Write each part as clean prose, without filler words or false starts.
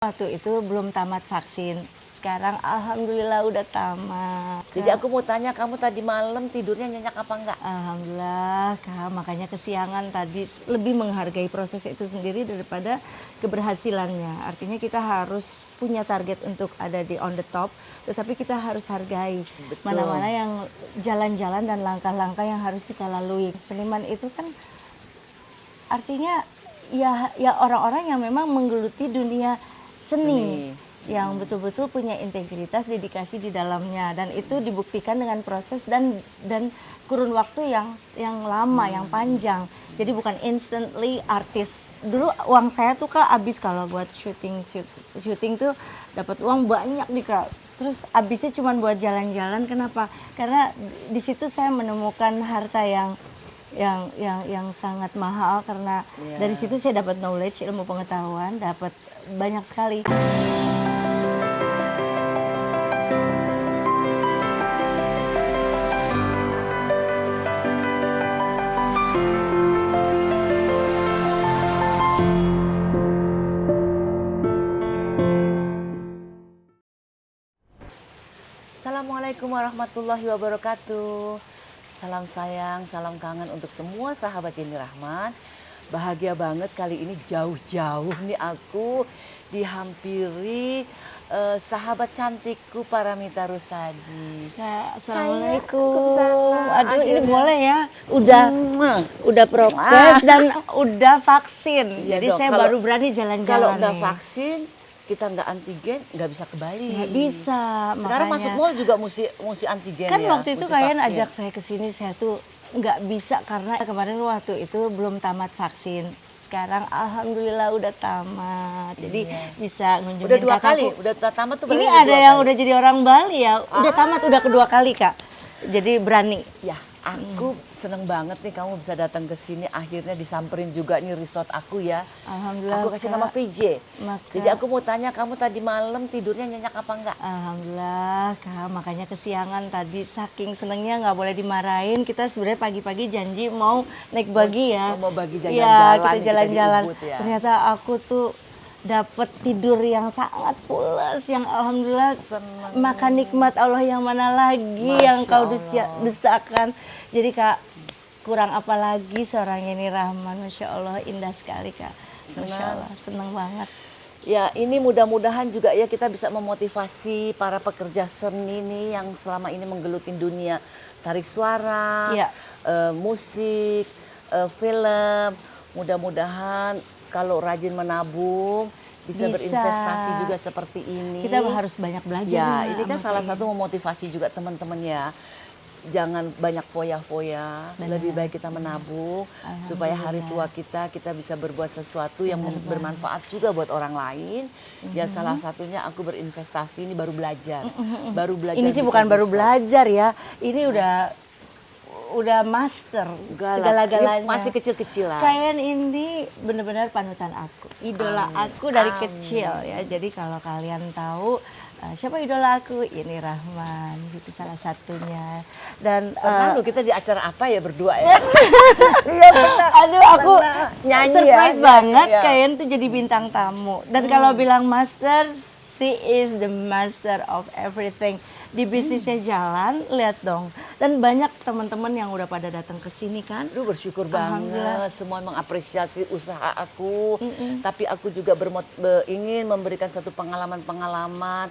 Waktu itu belum tamat vaksin. Sekarang alhamdulillah udah tamat. Jadi aku mau tanya, kamu tadi malam tidurnya nyenyak apa enggak? Alhamdulillah, Kak, makanya kesiangan tadi lebih menghargai proses itu sendiri daripada keberhasilannya. Artinya kita harus punya target untuk ada di on the top, tetapi kita harus hargai Betul. mana-mana yang jalan-jalan dan langkah-langkah yang harus kita lalui. Seniman itu kan artinya ya orang-orang yang memang menggeluti dunia seni yang betul-betul punya integritas, dedikasi di dalamnya, dan itu dibuktikan dengan proses dan kurun waktu yang lama, yang panjang. Jadi bukan instantly artis. Dulu uang saya tuh Kak habis kalau buat syuting tuh dapat uang banyak nih Kak. Terus habisnya cuma buat jalan-jalan. Kenapa? Karena di situ saya menemukan harta yang sangat mahal, karena dari situ saya dapat knowledge, ilmu pengetahuan, dapat banyak sekali. Assalamualaikum warahmatullahi wabarakatuh. Salam sayang, salam kangen untuk semua sahabat Yeni Rahman. Bahagia banget kali ini jauh-jauh nih aku dihampiri sahabat cantikku Paramita Rusady. Nah, assalamualaikum. Waalaikumsalam. Aduh, ini Akhirnya. boleh ya? Udah prokes dan udah vaksin. Iya Jadi dong, saya kalau- baru berani jalan-jalan. Kalau udah nih. vaksin, kita nggak antigen, nggak bisa ke Bali. Nggak bisa. Sekarang makanya. masuk mall juga mesti antigen Kan ya. waktu itu mesti kalian vaksin. ajak saya ke sini, saya tuh nggak bisa karena kemarin waktu itu belum tamat vaksin. Sekarang alhamdulillah udah tamat. Jadi bisa ngunjungin Udah dua kakakku. kali, udah tamat tuh Ini berarti ada dua yang kali. udah jadi orang Bali ya. Udah tamat, udah kedua kali Kak. Jadi berani. Ya, aku seneng banget nih kamu bisa datang ke sini. Akhirnya disamperin juga nih resort aku ya. Alhamdulillah. Aku kasih Kak. nama VJ. Maka- Jadi aku mau tanya, kamu tadi malam tidurnya nyenyak apa enggak? Alhamdulillah Kak, makanya kesiangan tadi saking senengnya nggak boleh dimarahin. Kita sebenarnya pagi-pagi janji mau naik buggy ya. Mau bagi Iya, jalan-jalan. kita nih, jalan-jalan. di Ubud ya. Ternyata aku tuh dapat tidur yang sangat pulas, yang alhamdulillah Seneng. makan nikmat Allah yang mana lagi Masya yang kau Allah. dustakan. Jadi Kak, kurang apa lagi seorang Yeni Rahman, Masya Allah indah sekali Kak. Masya Allah, seneng banget. Ya, ini mudah-mudahan juga ya kita bisa memotivasi para pekerja seni nih yang selama ini menggelutin dunia tarik suara, Iya. musik, film. Mudah-mudahan kalau rajin menabung bisa berinvestasi juga seperti ini. Kita harus banyak belajar. Ya, Mak, ini kan sama salah kayak satu memotivasi juga teman-teman ya. Jangan banyak foya-foya, Benar. lebih baik kita menabung supaya hari tua kita bisa berbuat sesuatu yang bermanfaat juga buat orang lain. Ya salah satunya aku berinvestasi, ini baru belajar. Baru belajar. Ini sih bikin bukan baru resort. belajar ya, ini udah master segala-galanya. Ini masih kecil-kecilan. Kalian ini benar-benar panutan aku, idola aku dari Amin. kecil ya. Jadi kalau kalian tahu siapa idola aku, Yeni Rahman, itu salah satunya. Dan Pernah lu kita di acara apa ya berdua ya? Iya benar. aduh, aku Nyanyi surprise ya, banget nyanyi, ya. kalian tuh jadi bintang tamu. Dan kalau bilang master, she is the master of everything. Di bisnisnya jalan, lihat dong. Dan banyak teman-teman yang udah pada datang ke sini kan. Aduh bersyukur Alhamdulillah. banget, semua mengapresiasi usaha aku. Tapi aku juga ingin memberikan satu pengalaman-pengalaman,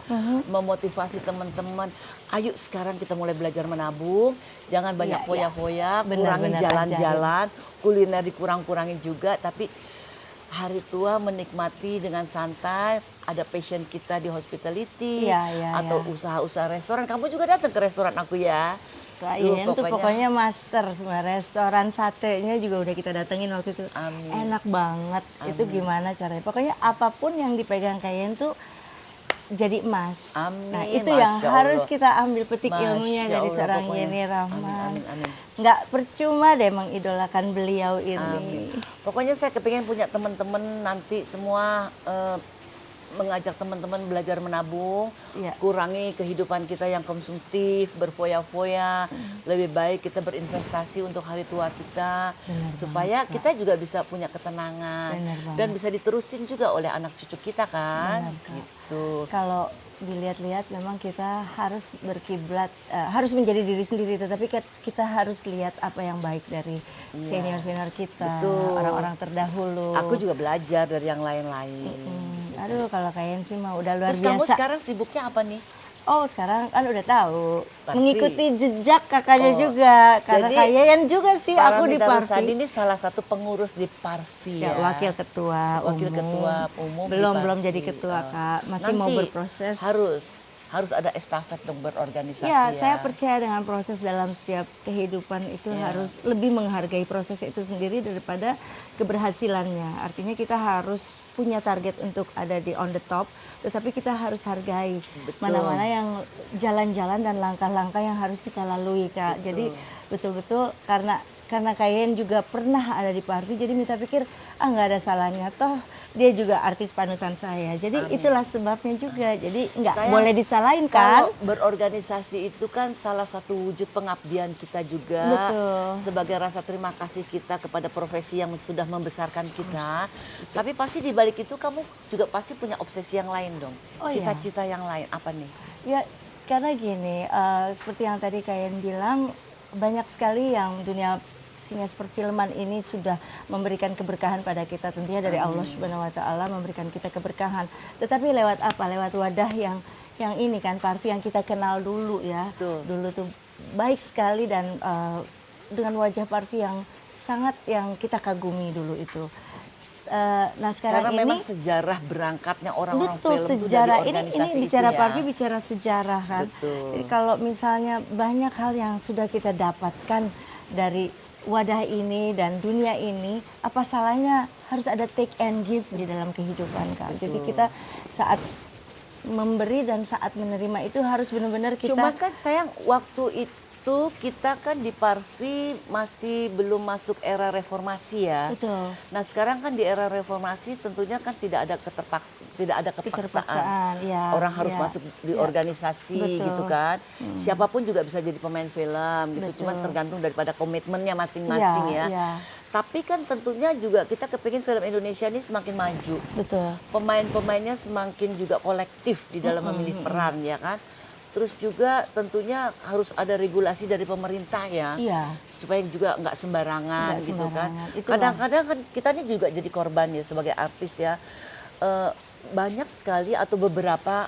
memotivasi teman-teman. Ayo sekarang kita mulai belajar menabung, jangan banyak Iya, foya-foya, Benar, kurangin benar, jalan-jalan, kuliner dikurang-kurangin juga. Tapi hari tua menikmati dengan santai, ada passion kita di hospitality, Iya, atau iya. usaha-usaha restoran. Kamu juga datang ke restoran aku ya. Kalian tuh pokoknya- pokoknya master semua. Restoran satenya juga udah kita datengin waktu itu. Amin. Enak banget. Itu gimana caranya? Pokoknya apapun yang dipegang kalian tuh jadi emas. Amin, Nah, itu Masya yang harus Allah. kita ambil petik Masya ilmunya dari Allah, seorang pokoknya. Yeni Rahman. Amin, amin, amin. Nggak percuma deh mengidolakan beliau ini. Amin. Pokoknya saya kepingin punya teman-teman nanti semua mengajak teman-teman belajar menabung, Iya. kurangi kehidupan kita yang konsumtif, berfoya-foya. Lebih baik kita berinvestasi untuk hari tua kita, Benar supaya banget, Kak. kita juga bisa punya ketenangan Benar dan banget. bisa diterusin juga oleh anak cucu kita kan, Benar, Kak. gitu. Kalau dilihat-lihat memang kita harus berkiblat, harus menjadi diri sendiri, tetapi kita harus lihat apa yang baik dari Iya. senior-senior kita, Betul. orang-orang terdahulu. Aku juga belajar dari yang lain-lain. Aduh, kalau kalian sih mah udah luar Terus kamu biasa. sekarang sibuknya apa nih? Oh, sekarang kan udah tahu. Parvi. Mengikuti jejak kakaknya Oh, juga. Karena jadi kayaknya juga sih aku di Paramita Rusadi Parvi. ini salah satu pengurus di Parvi Ya, ya. wakil ketua Wakil umum. ketua umum di Belum Parvi. jadi ketua, Kak. Masih mau Nanti berproses. harus ada estafet dong berorganisasi Ya, ya. saya percaya dengan proses dalam setiap kehidupan itu Ya. harus lebih menghargai proses itu sendiri daripada keberhasilannya. Artinya kita harus punya target untuk ada di on the top, tetapi kita harus hargai Betul. mana-mana yang jalan-jalan dan langkah-langkah yang harus kita lalui, Kak. Betul. Jadi betul-betul karena kalian juga pernah ada di Parvi, jadi Mita pikir nggak ada salahnya, toh dia juga artis panutan saya. Jadi Amin. itulah sebabnya juga. Jadi nggak Saya- boleh disalahin kan? Kalau berorganisasi itu kan salah satu wujud pengabdian kita juga. Betul. Sebagai rasa terima kasih kita kepada profesi yang sudah membesarkan kita. Tapi pasti di balik itu kamu juga pasti punya obsesi yang lain dong. Oh, iya. Cita-cita yang lain apa nih? Ya, karena gini, seperti yang tadi kalian bilang, banyak sekali yang dunia sinias perfilman ini sudah memberikan keberkahan pada kita, tentunya dari Allah Subhanahu wa taala memberikan kita keberkahan. Tetapi lewat apa? Lewat wadah yang ini kan, Parvi yang kita kenal dulu ya. Betul. Dulu tuh baik sekali dan dengan wajah Parvi yang sangat yang kita kagumi dulu itu. Nah, sekarang Karena ini memang sejarah berangkatnya orang-orang betul, film itu sejarah dari ini organisasi bicara itu ya. Parvi, bicara sejarah kan. Betul. Jadi kalau misalnya banyak hal yang sudah kita dapatkan dari wadah ini dan dunia ini, apa salahnya harus ada take and give di dalam kehidupan, Kak. Jadi Betul. kita saat memberi dan saat menerima itu harus benar-benar kita. Cuma kan sayang waktu itu kita kan di Parvi masih belum masuk era reformasi ya. Betul. Nah sekarang kan di era reformasi tentunya kan tidak ada kepaksaan. Keterpaksaan, ya. Orang harus ya, masuk di ya. organisasi Betul. gitu kan. Siapapun juga bisa jadi pemain film gitu. Betul. Cuman tergantung daripada komitmennya masing-masing ya. Ya. Tapi kan tentunya juga kita kepingin film Indonesia ini semakin maju. Betul. Pemain-pemainnya semakin juga kolektif di dalam memilih peran ya kan. Terus juga tentunya harus ada regulasi dari pemerintah ya. Iya. Supaya juga nggak sembarangan Nggak gitu kan. sembarangan. Itulah. Kadang-kadang kan kita ini juga jadi korban ya sebagai artis ya. Banyak sekali atau beberapa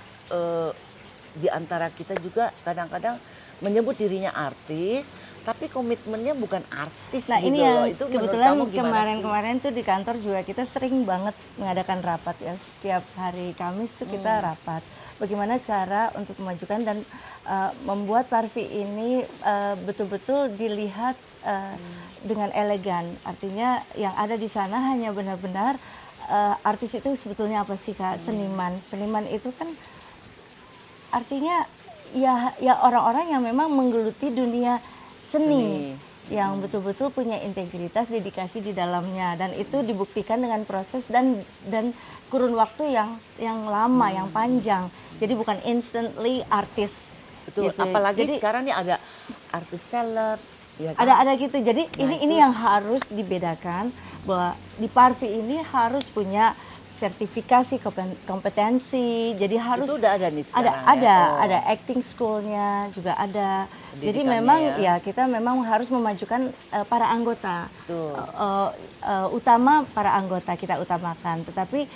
di antara kita juga kadang-kadang menyebut dirinya artis, tapi komitmennya bukan artis Nah, gitu ini loh. yang Itu menurut kebetulan kamu gimana sih? kemarin-kemarin tuh di kantor juga kita sering banget mengadakan rapat ya. Setiap hari Kamis tuh kita rapat. Bagaimana cara untuk memajukan dan membuat Parvi ini betul-betul dilihat dengan elegan. Artinya yang ada di sana hanya benar-benar artis itu sebetulnya apa sih, Kak? Seniman. Seniman itu kan artinya ya orang-orang yang memang menggeluti dunia seni. Yang betul-betul punya integritas, dedikasi di dalamnya, dan itu dibuktikan dengan proses dan kurun waktu yang lama, yang panjang. Jadi bukan instantly artis. Betul, gitu. apalagi Jadi sekarang nih ada artis seleb. Ya kan? ada gitu. Jadi Nah, ini yang harus dibedakan, bahwa di Parvi ini harus punya sertifikasi kompetensi. Jadi harus Itu udah ada nih sekarang ada acting schoolnya juga ada. Jadi Pendidikannya memang ya. ya kita memang harus memajukan para anggota. Betul. Utama para anggota kita utamakan, tetapi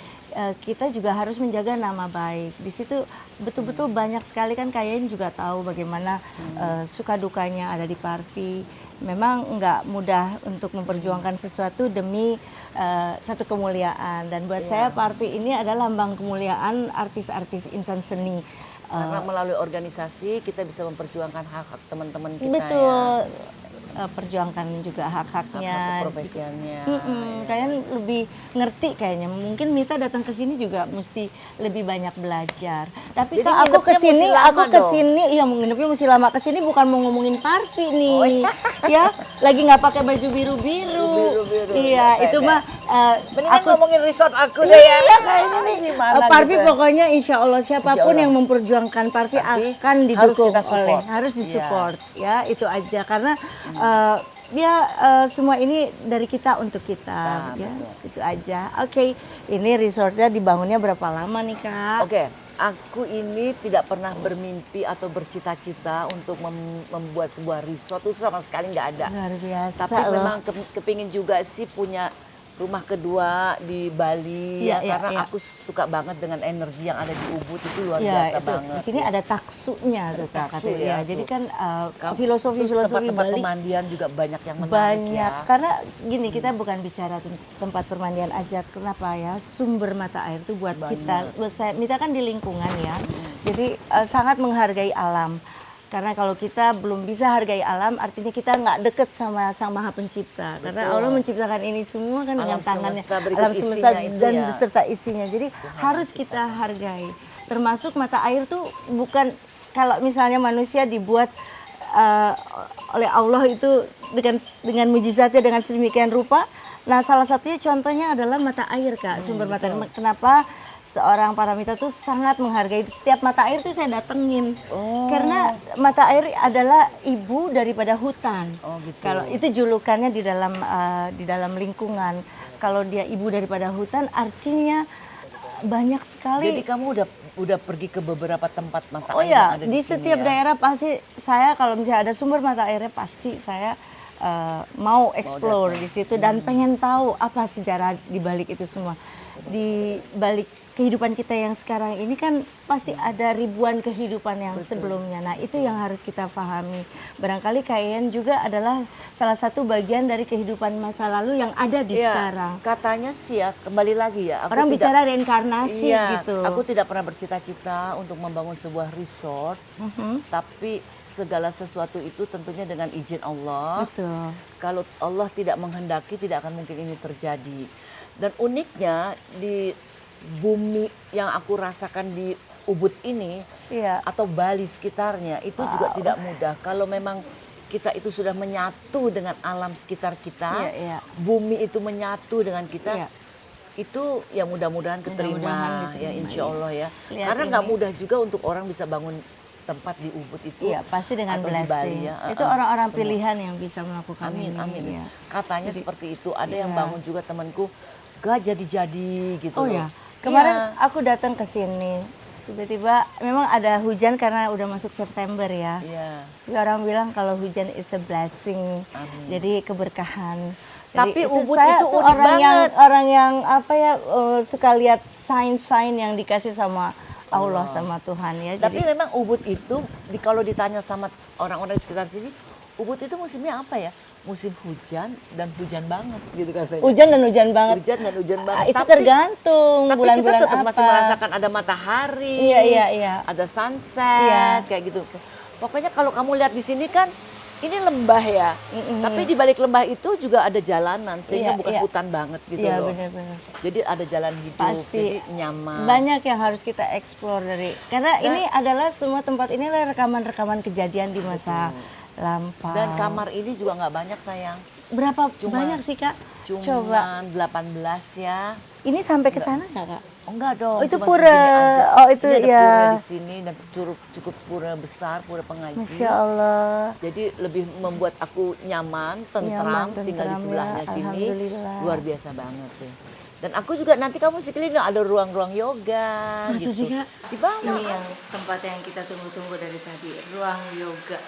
kita juga harus menjaga nama baik. Di situ betul-betul banyak sekali kan, kalian juga tahu bagaimana suka dukanya ada di Parvi. Memang nggak mudah untuk memperjuangkan sesuatu demi satu kemuliaan, dan buat saya Parvi ini adalah lambang kemuliaan artis-artis insan seni. Karena melalui organisasi kita bisa memperjuangkan hak-hak teman-teman kita Betul. ya. Perjuangkan juga hak-haknya. Hak-hak keprofesiannya. Kalian lebih ngerti kayaknya. Mungkin Mita datang ke sini juga mesti lebih banyak belajar. Tapi Jadi Kak, aku nginepnya kesini, mesti lama dong. iya nginepnya mesti lama kesini bukan mau ngomongin Parvi nih, ya. Lagi nggak pakai baju biru-biru. Biru-biru, Iya, nggak itu pede. mah Mendingan aku ngomongin resort aku deh ya. iya kayaknya nih. Gimana Parvi gitu. pokoknya insya Allah siapapun Insya Allah. yang memperjuangkan Parvi Parvi akan harus didukung kita support. harus Iya. disupport ya itu aja karena dia semua ini dari kita untuk kita Nah, ya betul. itu aja. Oke, ini resortnya dibangunnya berapa lama nih Kak? Oke, aku ini tidak pernah bermimpi atau bercita-cita untuk membuat sebuah resort, itu sama sekali nggak ada. Luar biasa Tapi loh. memang kepingin juga sih punya rumah kedua di Bali Iya, ya, iya, karena iya. aku suka banget dengan energi yang ada di Ubud itu luar Ya, biasa itu banget. di sini ya. ada taksunya tuh Kak taksu katanya. ya, Jadi tuh. kan Terus filosofi tempat-tempat Bali pemandian juga banyak yang menarik banyak ya. karena gini kita bukan bicara tempat permandian aja kenapa ya sumber mata air itu buat kita buat saya kita kan di lingkungan ya jadi sangat menghargai alam karena kalau kita belum bisa hargai alam artinya kita nggak deket sama Sang Maha Pencipta karena Betul. Allah menciptakan ini semua kan dengan Alam tangannya semesta berikut alam semesta isinya itu dan ya. beserta isinya jadi harus kita hargai termasuk mata air tuh bukan kalau misalnya manusia dibuat oleh Allah itu dengan mujizatnya dengan sedemikian rupa. Nah, salah satunya contohnya adalah mata air, Kak. Sumber mata air. Kenapa seorang Paramita tuh sangat menghargai setiap mata air tuh saya datengin. Oh. Karena mata air adalah ibu daripada hutan. Oh, gitu. Kalau itu julukannya di dalam lingkungan. Kalau dia ibu daripada hutan artinya banyak sekali. Jadi kamu udah pergi ke beberapa tempat mata Oh air yang ya, ada di sini setiap ya? daerah pasti saya kalau misalnya ada sumber mata airnya pasti saya mau explore di situ dan pengen tahu apa sejarah di balik itu semua. Di balik kehidupan kita yang sekarang ini kan pasti ada ribuan kehidupan yang sebelumnya. Nah, itu yang harus kita pahami. Barangkali kalian juga adalah salah satu bagian dari kehidupan masa lalu yang ada di Iya, sekarang. katanya sih ya, kembali lagi ya. Orang bicara reinkarnasi iya, gitu. Aku tidak pernah bercita-cita untuk membangun sebuah resort, tapi segala sesuatu itu tentunya dengan izin Allah. Betul. Kalau Allah tidak menghendaki, tidak akan mungkin ini terjadi. Dan uniknya di bumi yang aku rasakan di Ubud ini, Iya. atau Bali sekitarnya, itu juga tidak mudah. Kalau memang kita itu sudah menyatu dengan alam sekitar kita, Iya, iya. bumi itu menyatu dengan kita, Iya. itu ya mudah-mudahan keterima, Mudah-mudahan diterima, ya insya Allah ya. Lihat Karena nggak ini. mudah juga untuk orang bisa bangun tempat di Ubud itu. Iya, pasti dengan atau di blessing. Bali ya. Itu orang-orang Semua. pilihan yang bisa melakukan Amin, ini. amin. Iya. Katanya Jadi, seperti itu. Ada yang iya. bangun juga temanku, gak jadi-jadi gitu. Oh loh. ya, kemarin Iya. aku datang ke sini. Tiba-tiba memang ada hujan karena udah masuk September ya. Iya. Tapi orang bilang kalau hujan is a blessing. Amin. Jadi keberkahan. Tapi Ubud saya itu tuh unik banget. orang yang apa ya suka lihat sign-sign yang dikasih sama Allah sama Tuhan ya. Tapi Jadi memang Ubud itu, kalau ditanya sama orang-orang di sekitar sini, Ubud itu musimnya apa ya? Musim hujan dan hujan banget gitu katanya. hujan dan hujan banget. Hujan dan hujan banget. Itu tergantung tapi bulan-bulan kita tetap apa. masih merasakan ada matahari, Iya, iya, iya. ada sunset, Iya. kayak gitu. Pokoknya kalau kamu lihat di sini kan, ini lembah ya. Tapi di balik lembah itu juga ada jalanan, sehingga Iya, bukan iya. hutan banget gitu Iya loh. benar-benar. Jadi ada jalan hidup, Pasti. jadi nyaman. Banyak yang harus kita explore karena ini adalah semua tempat ini adalah rekaman-rekaman kejadian di masa lampau. Dan kamar ini juga nggak banyak sayang. Berapa Cuma- banyak sih Kak? Cuma Coba. 18 ya. Ini sampai ke sana nggak Kak? Oh enggak dong. Oh, itu cuma pura. segini aja. Oh, itu Ini ada ya. pura di sini dan cukup pura besar, pura pengaji. Masya Allah. Jadi lebih membuat aku nyaman, tentram, Nyaman, tinggal di tentram, sebelahnya ya. sini. Alhamdulillah. Luar biasa banget tuh. Dan aku juga nanti kamu sekeliling ada ruang-ruang yoga. Masa gitu. sih Kak? Di bawah. Ini yang tempat yang kita tunggu-tunggu dari tadi, ruang yoga.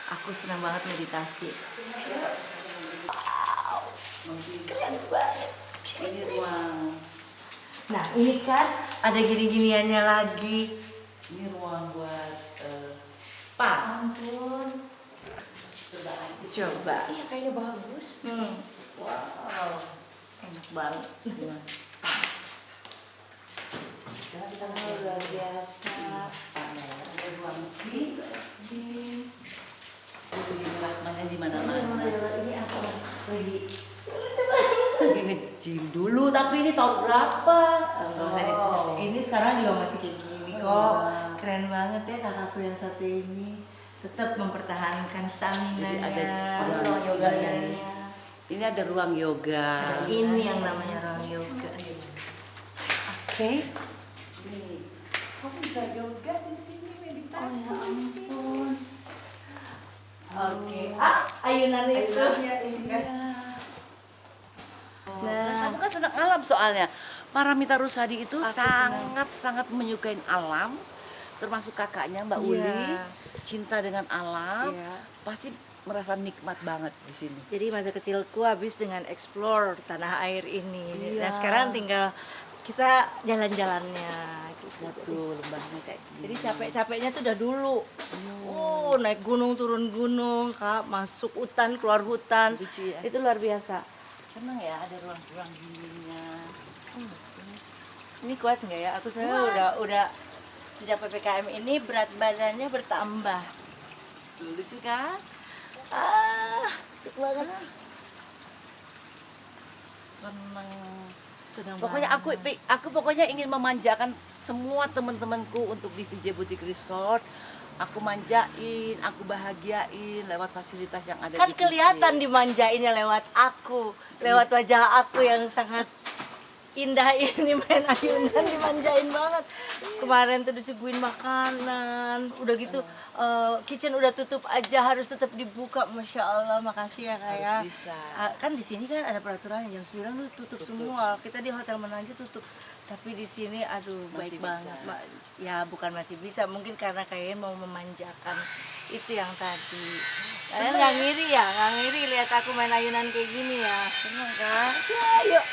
Aku senang banget meditasi. Wow, keren banget. Ini ruang. Nah ini kan ada gini-giniannya lagi. Ini ruang buat Spa. Ampun. Coba. Iya kayaknya bagus. Wow. Enak banget. Luar biasa. Ada ruang gym. Rahmatnya di mana-mana. Ini apa? Lagi. Lagi nge-gym dulu, tapi ini tahun berapa? Nggak usah diceritain. Ini sekarang juga masih kayak gini kok. Keren banget ya kakakku yang satu ini. Tetap mempertahankan stamina-nya. Jadi ada ruang yoganya. Ini ada ruang yoga. Ini yang namanya ruang yoga. Oke. Kamu bisa yoga di sini, meditasi di sini. Oke. Ayunan itu. Nah, kamu kan senang alam soalnya. Paramita Rusadi itu sangat menyukai alam, termasuk kakaknya Mbak Uli, cinta dengan alam, pasti merasa nikmat banget di sini. Jadi masa kecilku habis dengan explore tanah air ini. Nah sekarang tinggal kita jalan-jalannya. Gitu. Betul, lembahnya kayak gini. Jadi capek-capeknya tuh udah dulu. Naik gunung, turun gunung, Kak, masuk hutan, keluar hutan. Lucu ya? Itu luar biasa. Senang ya ada ruang-ruang gininya. Ini kuat nggak ya? Aku sebenarnya udah sejak PPKM ini berat badannya bertambah. Tuh, lucu kan? Asik banget. Senang Pokoknya aku pokoknya ingin memanjakan semua teman-temanku untuk di VJ Boutique Resort. Aku manjain, aku bahagiain lewat fasilitas yang ada kan di VJ. kelihatan dimanjainnya lewat aku, lewat wajah aku yang sangat indah ini, main ayunan dimanjain banget. Kemarin tuh disuguhin makanan, udah gitu kitchen udah tutup aja, harus tetap dibuka. Masya Allah, makasih ya Kak ya. Harus bisa. Kan di sini kan ada peraturannya jam 9 tuh tutup semua. Kita di Hotel Menanjung tutup, tapi di sini aduh Masih baik bisa. banget. Ya bukan masih bisa, mungkin karena kayaknya mau memanjakan itu yang tadi. Kalian nggak ngiri ya, nggak ngiri lihat aku main ayunan kayak gini ya. Senang kan? Ya, yuk.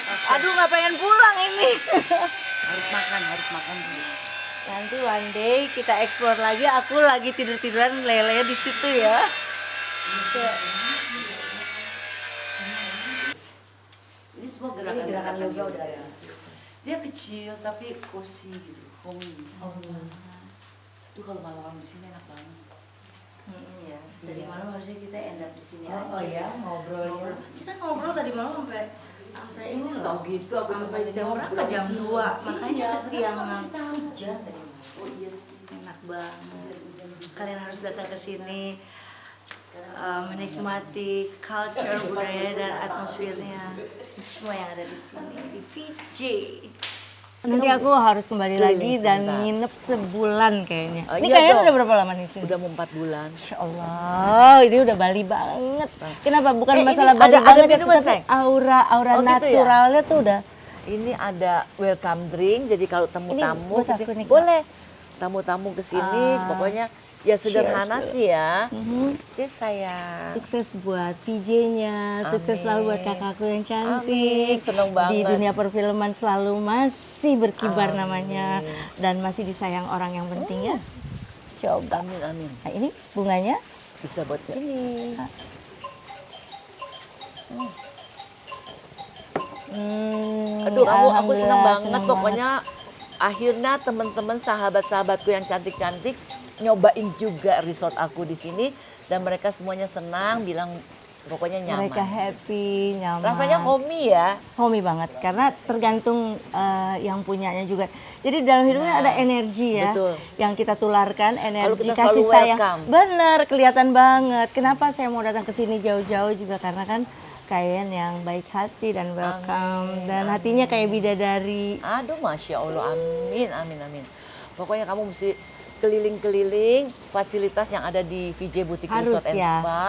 Aduh nggak pengen pulang ini. Harus makan dulu. Nanti one day kita explore lagi. Aku lagi tiduran lele di situ ya. Ini semua gerakan yoga udah ada. Dia kecil tapi cozy gitu, homey. Tuh kalau malam di sini enak banget. Ya. Tadi malam harusnya kita end up di sini Oh aja. ya, ngobrolnya. Kita ngobrol tadi malam sampai ini loh. Tahu gitu aku Sampai jam berapa? Jam 2. Makanya kesiangan. hujan tadi. Oh iya sih. Enak banget. Kalian harus datang ke sini, menikmati culture, budaya dan atmosfernya semua yang ada di sini di VJ. Nanti aku harus kembali lagi dan nginep sebulan kayaknya. Oh, Ini iya kayaknya dong. udah berapa lama nih sini? Udah mau 4 bulan. Masya Allah, ini udah Bali banget. Kenapa? Bukan ini masalah Bali ada banget, minuman, tapi Sayang? aura Oh, gitu ya? naturalnya tuh udah. Ini ada welcome drink, jadi kalau tamu-tamu buat aku kesini nih, Kak. boleh. Tamu-tamu kesini, Ah. pokoknya ya sederhana Cheers. sih ya. Mhm. Cheers sayang. Sukses buat VJ-nya, sukses Amin. selalu buat kakakku yang cantik. Amin, seneng Di banget. dunia perfilman selalu masih berkibar Amin. namanya dan masih disayang orang yang penting ya. Coba. Amin, amin. Nah, ini bunganya. Bisa buat sini. Aduh, aku senang alhamdulillah, banget senang pokoknya akhirnya teman-teman sahabat-sahabatku yang cantik-cantik nyobain juga resort aku di sini dan mereka semuanya senang, bilang pokoknya nyaman. Mereka happy, nyaman. Rasanya homey ya. homey banget karena tergantung yang punyanya juga. Jadi dalam hidupnya ada energi ya, betul. yang kita tularkan, energi kita kasih selalu sayang. welcome. Bener, kelihatan banget. Kenapa saya mau datang ke sini jauh-jauh juga karena kan kalian yang baik hati dan welcome dan hatinya kayak bidadari. Aduh, Masya Allah, amin, amin, amin. Pokoknya kamu mesti keliling-keliling fasilitas yang ada di VJ Boutique Harus Resort and ya. Spa.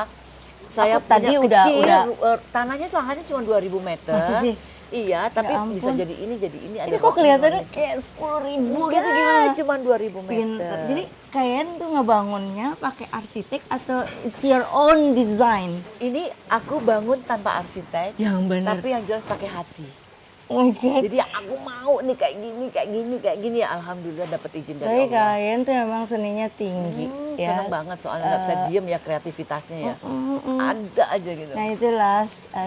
Saya Aku tadi punya kecil, udah- tanahnya lahannya cuma 2000 meter. Masa sih? Iya, tapi ampun. bisa jadi ini. Ini kok kelihatannya kayak 10.000 gitu gimana? Cuma 2000 meter. Pinter. Jadi kalian tuh ngebangunnya pakai arsitek atau it's your own design? Ini aku bangun tanpa arsitek, Yang benar. tapi yang jelas pakai hati. Oh my God. Jadi aku mau nih kayak gini ya, alhamdulillah dapat izin Tapi dari Allah. kalian tuh emang seninya tinggi ya. Seneng banget soalnya nggak bisa diem ya kreativitasnya ya. Ada aja gitu. Nah itulah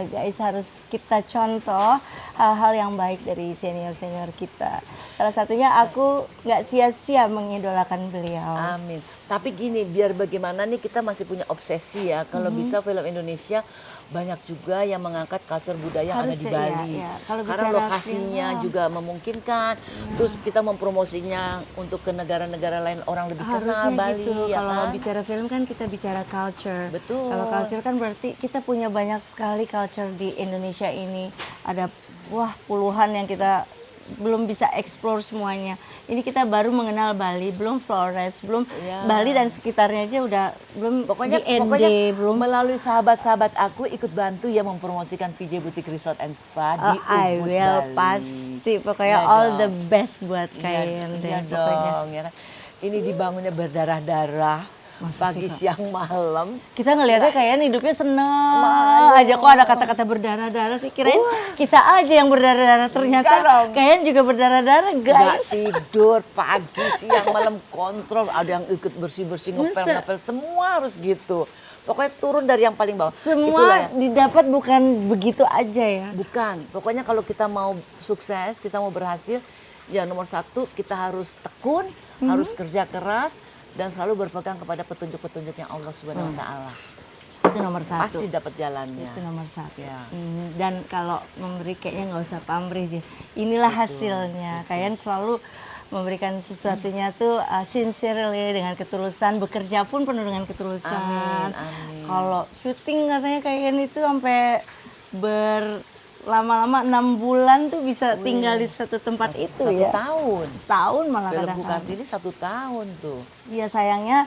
guys, harus kita contoh hal-hal yang baik dari senior-senior kita. salah satunya aku nggak sia-sia mengidolakan beliau. Amin. Tapi gini, biar bagaimana nih kita masih punya obsesi ya. Kalau bisa film Indonesia banyak juga yang mengangkat culture budaya yang ada di Harus, Bali. ya. Kalau Karena bicara lokasinya film, juga memungkinkan. Terus kita mempromosinya untuk ke negara-negara lain orang lebih kenal harusnya Bali gitu. ya Kalau kan? bicara film kan kita bicara culture. Betul. Kalau culture kan berarti kita punya banyak sekali culture di Indonesia ini. Ada puluhan yang kita belum bisa explore semuanya. Ini kita baru mengenal Bali, belum Flores, belum Iya. Bali dan sekitarnya aja udah belum Pokoknya, di ND, belum. melalui sahabat-sahabat aku ikut bantu ya mempromosikan VJ Boutique Resort and Spa di I Ubud, will Bali. pasti pokoknya Iya all dong. the best buat Iya, kalian deh iya pokoknya. dong, ya kan? Ini dibangunnya berdarah-darah, Masa pagi, sih, Kak? siang, malam. Kita ngelihatnya kayaknya hidupnya seneng Makanya. aja, kok ada kata-kata berdarah-darah sih, kirain kita aja yang berdarah-darah, ternyata Enggak dong. kayaknya juga berdarah-darah Nggak guys. tidur, pagi, siang, malam kontrol. Ada yang ikut bersih-bersih, ngepel-ngepel, semua harus gitu. Pokoknya turun dari yang paling bawah. Itulah Semua ya. didapat bukan begitu aja ya. Bukan, pokoknya kalau kita mau sukses, kita mau berhasil, ya nomor satu kita harus tekun, harus kerja keras, dan selalu berpegang kepada petunjuk-petunjuknya Allah Subhanahu Wa Taala. Itu nomor satu. Pasti dapat jalannya. Itu nomor satu. Ya. Dan kalau memberi kayaknya nggak usah pamrih sih. Inilah hasilnya. Kalian selalu memberikan sesuatunya tuh sincerely, dengan ketulusan. Bekerja pun penuh dengan ketulusan. Amin. Kalau syuting katanya kalian itu sampai lama-lama 6 bulan tuh bisa tinggal di satu tempat itu Satu ya. tahun. Setahun malah Film kadang-kadang. Bukartini 1 tahun tuh. Iya sayangnya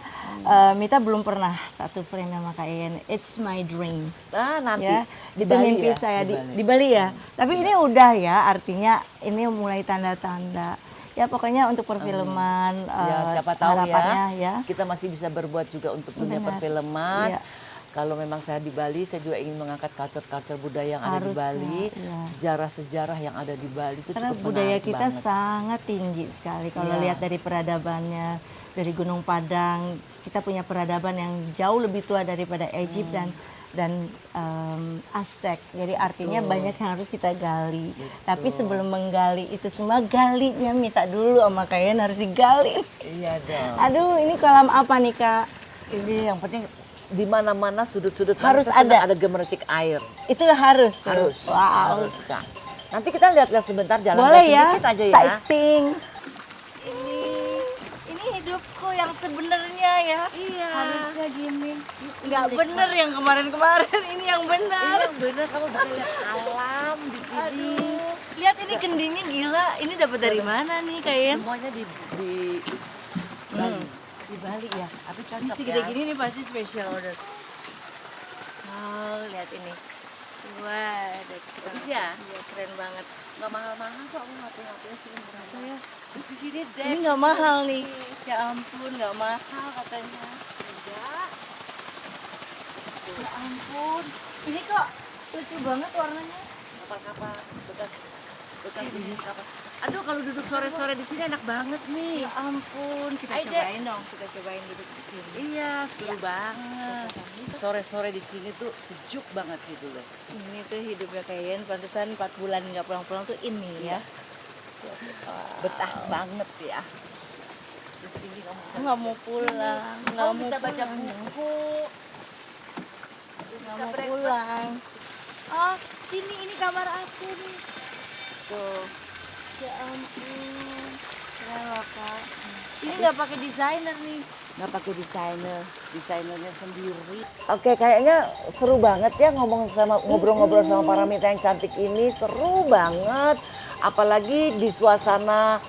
Mita belum pernah satu frame sama Kak Ian. It's my dream. Nah nanti Ya, di itu Bali mimpi ya? saya Di di Bali ya. Tapi ini udah ya, artinya ini mulai tanda-tanda. Ya pokoknya untuk perfilman Ya, siapa tahu harapannya ya. kita masih bisa berbuat juga untuk dunia Benar. perfilman. Iya. Kalau memang saya di Bali, saya juga ingin mengangkat culture budaya yang ada di Harusnya, Bali, iya. sejarah-sejarah yang ada di Bali itu Karena cukup budaya menarik kita banget. sangat tinggi sekali. Kalau Iya. lihat dari peradabannya, dari Gunung Padang, kita punya peradaban yang jauh lebih tua daripada Egypt dan Aztec. Jadi artinya banyak yang harus kita gali. Tapi sebelum menggali itu semua, galinya minta dulu sama kalian harus digali. Iya dong. Aduh, ini kolam apa nih Kak? Ini yang penting di mana-mana sudut-sudut Harus mana saya senang ada. ada gemericik air. Itu harus tuh. Harus. Wow. Harus, Kak. Nanti kita lihat-lihat sebentar jalan Boleh ya, sedikit aja ya. sighting. Ini hidupku yang sebenarnya ya. Iya. Harusnya gini. Nggak bener yang kemarin-kemarin, ini yang benar. Iya bener, kamu bisa lihat alam di sini. Aduh, lihat ini kendingnya gila. Ini dapat dari mana nih kayaknya? Semuanya di Bali. Di Bali ya. Tapi Ini cocok segede ya. gini nih pasti special order. Wow, lihat ini. Wah, Bagus ya? Iya, keren banget. Nggak mahal-mahal kok, aku ngapain sih murah. Ya. Terus di sini Ini deck. nggak mahal nih. Ya ampun, nggak mahal katanya. Enggak. Ya ampun. Ini kok lucu banget warnanya. Kapal-kapal bekas bisnis apa. Aduh kalau duduk sore-sore di sini enak banget nih. Ya ampun, kita Ayo, Dek. cobain dong. Kita cobain duduk di sini. Iya, seru banget. Sore-sore di sini tuh sejuk banget gitu loh. Ini tuh hidupnya kayaknya pantesan 4 bulan nggak pulang-pulang tuh ini ya. Betah banget ya. Terus tinggi kamu bisa, Nggak mau pulang, nggak kamu mau bisa baca pulang. buku. Nggak Bisa mau breakfast. pulang. Oh, sini ini kamar aku nih. Tuh. Ya ampun. Keren loh Kak. Ini nggak pakai desainer nih. Nggak pakai desainernya sendiri. Oke, kayaknya seru banget ya ngobrol-ngobrol sama para mita yang cantik ini, seru banget. Apalagi di suasana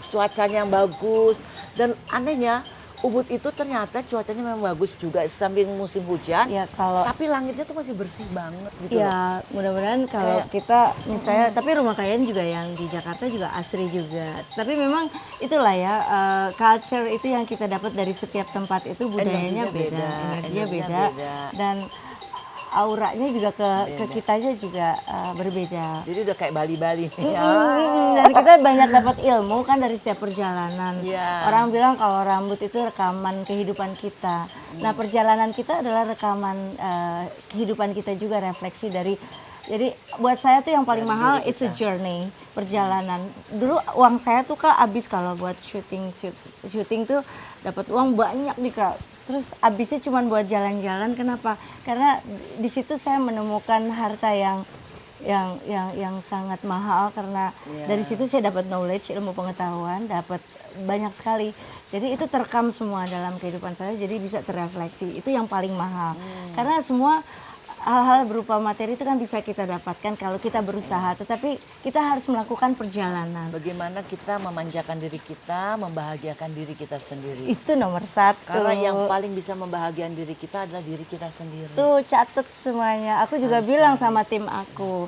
cuacanya yang bagus. Dan anehnya Ubud itu ternyata cuacanya memang bagus juga sambil musim hujan. Ya kalau Tapi langitnya tuh masih bersih banget gitu loh. ya mudah-mudahan kalau Kayak- kita misalnya, tapi rumah kalian juga yang di Jakarta juga asri juga. Tapi memang itulah ya, culture itu yang kita dapat dari setiap tempat itu budayanya Energinya beda, beda, energinya energinya beda, beda. dan auranya juga ke Beda. kitanya juga berbeda. Jadi udah kayak Bali-Bali. Dan kita banyak dapat ilmu kan dari setiap perjalanan. Iya. Orang bilang kalau rambut itu rekaman kehidupan kita. Nah, perjalanan kita adalah rekaman kehidupan kita juga, refleksi dari Jadi buat saya tuh yang paling Dari mahal diri it's a kita. journey, perjalanan. Dulu uang saya tuh Kak habis kalau buat syuting tuh dapat uang banyak nih Kak. Terus habisnya cuma buat jalan-jalan. Kenapa? Karena di situ saya menemukan harta yang sangat mahal karena Iya. dari situ saya dapat knowledge, ilmu pengetahuan, dapat banyak sekali. Jadi itu terekam semua dalam kehidupan saya, jadi bisa terrefleksi. Itu yang paling mahal. Karena semua hal-hal berupa materi itu kan bisa kita dapatkan kalau kita berusaha, tetapi kita harus melakukan perjalanan. Bagaimana kita memanjakan diri kita, membahagiakan diri kita sendiri. Itu nomor satu. Karena yang paling bisa membahagiakan diri kita adalah diri kita sendiri. Tuh catat semuanya. Aku juga bilang sama tim aku,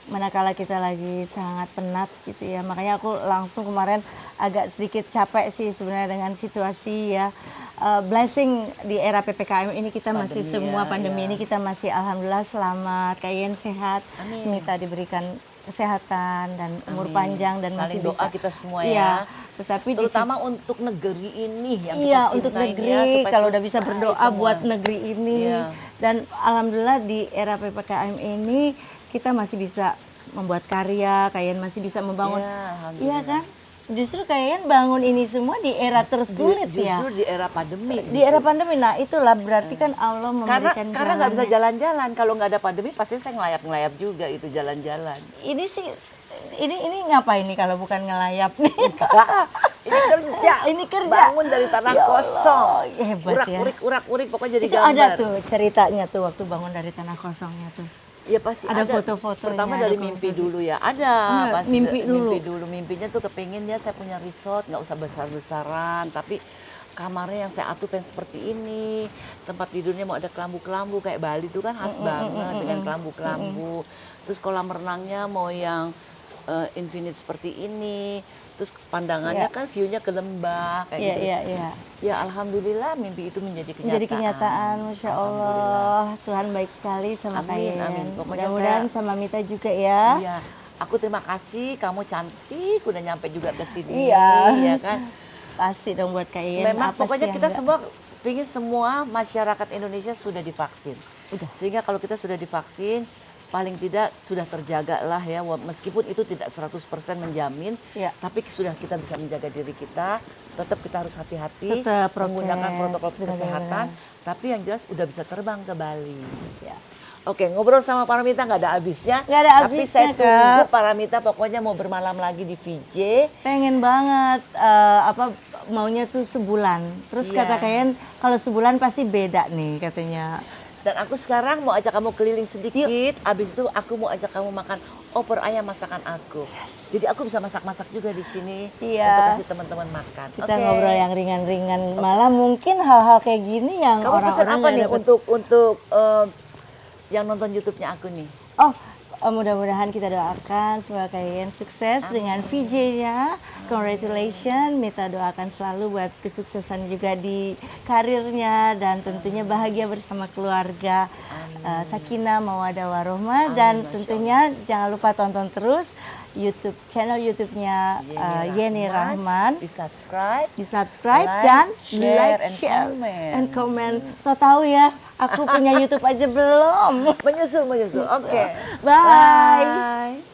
manakala kita lagi sangat penat gitu ya. Makanya aku langsung kemarin agak sedikit capek sih sebenarnya dengan situasi ya. Blessing di era PPKM ini kita masih Pandemi semua ya, pandemi ya. ini kita masih alhamdulillah selamat, kalian sehat, Amin. minta diberikan kesehatan dan umur Amin. panjang dan Saling masih doa bisa. kita semua Iya, ya. tetapi di Terutama untuk negeri ini yang iya, kita untuk cintai negeri ya, supaya kalau udah bisa selesai berdoa semua. buat negeri ini. Iya. Dan alhamdulillah di era PPKM ini kita masih bisa membuat karya, kalian masih bisa membangun. Iya, Iya alhamdulillah. kan? Justru kalian bangun ini semua di era tersulit ya. Justru di era pandemi. Di era pandemi. Nah, itulah berarti kan Allah memberikan Karena nggak bisa jalannya. jalan-jalan. Kalau nggak ada pandemi pasti saya ngelayap-ngelayap juga itu jalan-jalan. Ini sih ini ngapain nih kalau bukan ngelayap nih? Ini kerja. Ini kerja. Bangun dari tanah Ya Allah, kosong. hebat ya. Urak-urik pokoknya jadi Itu gambar. ada tuh ceritanya tuh waktu bangun dari tanah kosongnya tuh. Ya pasti Ada foto-fotonya, Pertama ada dari mimpi dokumentasi. dulu ya. Ada Enggak, pasti mimpi dulu. Mimpinya tuh kepingin dia saya punya resort, nggak usah besar-besaran, tapi kamarnya yang saya atur pengen seperti ini. Tempat tidurnya mau ada kelambu-kelambu kayak Bali tuh kan khas banget dengan kelambu-kelambu. Terus kolam renangnya mau yang infinite seperti ini. Terus pandangannya Iya. kan view-nya ke lembah kayak Iya, gitu. iya, iya. Ya alhamdulillah mimpi itu menjadi kenyataan. Menjadi kenyataan, Masya Allah. Tuhan baik sekali sama Amin, kalian. amin. Pokoknya Mudah-mudahan saya- sama Mita juga ya. Iya, aku terima kasih, kamu cantik, udah nyampe juga ke sini, Iya. ya kan? Pasti dong buat kalian. Memang Apa pokoknya sih yang kita enggak? semua pingin semua masyarakat Indonesia sudah divaksin. Udah. Sehingga kalau kita sudah divaksin, paling tidak sudah terjaga lah ya, meskipun itu tidak 100% menjamin, Iya. tapi sudah kita bisa menjaga diri kita, tetap kita harus hati-hati, Tetap menggunakan prokes, protokol benar-benar. kesehatan, tapi yang jelas udah bisa terbang ke Bali. Ya. Oke, ngobrol sama Paramita nggak ada habisnya. Nggak ada Tapi habisnya, saya tunggu Kak. Paramita pokoknya mau bermalam lagi di VJ. Pengen banget maunya tuh sebulan. Terus Iya. kata kalian kalau sebulan pasti beda nih katanya. Dan aku sekarang mau ajak kamu keliling sedikit. Abis itu aku mau ajak kamu makan opor ayam masakan aku. Jadi aku bisa masak-masak juga di sini Iya. untuk kasih teman-teman makan. Kita Oke. ngobrol yang ringan-ringan. Malah mungkin hal-hal kayak gini yang Kamu pesan orang-orang apa nggak nih dapet. untuk yang nonton YouTube-nya aku nih? Oh, mudah-mudahan kita doakan semoga kalian sukses dengan VJ-nya. Congratulations, Mita doakan selalu buat kesuksesan juga di karirnya dan tentunya bahagia bersama keluarga. Sakinah, mawaddah warahmah dan tentunya jangan lupa tonton terus channel YouTube-nya Yeni Rahman. Di-subscribe. Di-subscribe Like, dan share, like, and share, comment. and comment. So tahu ya, aku punya YouTube aja belum. Menyusul. Oke. Bye. Bye.